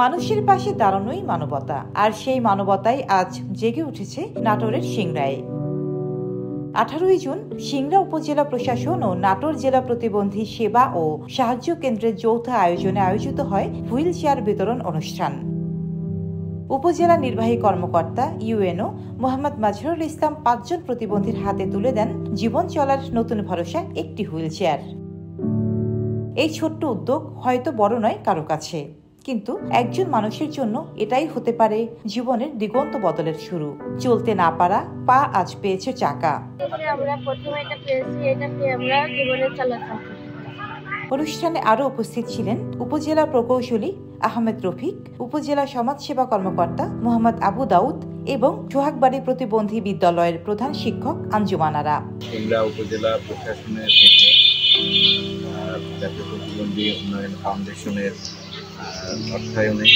মানুষের পাশে দাঁড়ানোই মানবতা, আর সেই মানবতাই আজ জেগে উঠেছে নাটোরের সিংড়ায়। 18 জুন সিংড়া উপজেলা প্রশাসন ও নাটোর জেলা প্রতিবন্ধী সেবা ও সাহায্য কেন্দ্রের যৌথ আয়োজনে আয়োজিত হয় হুইল চেয়ার বিতরণ অনুষ্ঠান। উপজেলা নির্বাহী কর্মকর্তা ইউএনও মোহাম্মদ মাজহারুল ইসলাম 5 জন প্রতিবন্ধীর হাতে তুলে দেন জীবন চলার নতুন ভরসা একটি হুইল চেয়ার। এই ছোট্ট উদ্যোগ হয়তো বড় নয় কারো কাছে, কিন্তু একজন মানুষের জন্য এটাই হতে পারে জীবনের দিগন্ত বদলের শুরু। চলতে না পারা পা আজ পেয়েছে চাকা। অনুষ্ঠানে আরো উপস্থিত ছিলেন উপজেলা প্রকৌশলী আহমেদ রফিক, উপজেলা সমাজসেবা কর্মকর্তা মোহাম্মদ আবু দাউদ এবং সোহাগবাড়ি প্রতিবন্ধী বিদ্যালয়ের প্রধান শিক্ষক আঞ্জুমানারা। সিংড়া উপজেলা প্রশাসনের থেকে জাতীয় প্রতিবন্ধী উন্নয়ন ফাউন্ডেশনের অর্থায়নে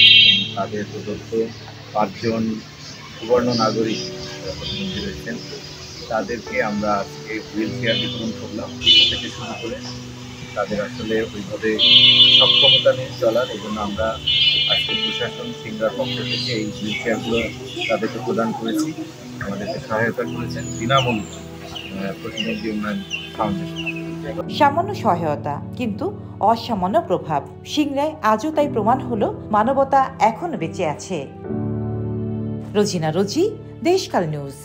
তাদের প্রদত্ত 5 জন সুবর্ণ নাগরিক প্রতিবন্ধী রয়েছেন, তাদেরকে আমরা আজকে হুইল চেয়ার বিতরণ করলাম। থেকে শুরু করে তাদের আসলে ওইভাবে সক্ষমতা নিয়ে চলার, এই জন্য আমরা আজকে প্রশাসন সিংড়ার পক্ষ থেকে এই হুইল চেয়ারগুলো তাদেরকে প্রদান করেছি। আমাদেরকে সহায়তা করেছেন বিনামূল্যে প্রতিবন্ধী উন্নয়ন ফাউন্ডেশন। সামান্য সহায়তা, কিন্তু অসামান্য প্রভাব। সিংড়ায় আজও তাই প্রমাণ হলো মানবতা এখনো বেঁচে আছে। রোজিনা রোজি, দেশকাল নিউজ।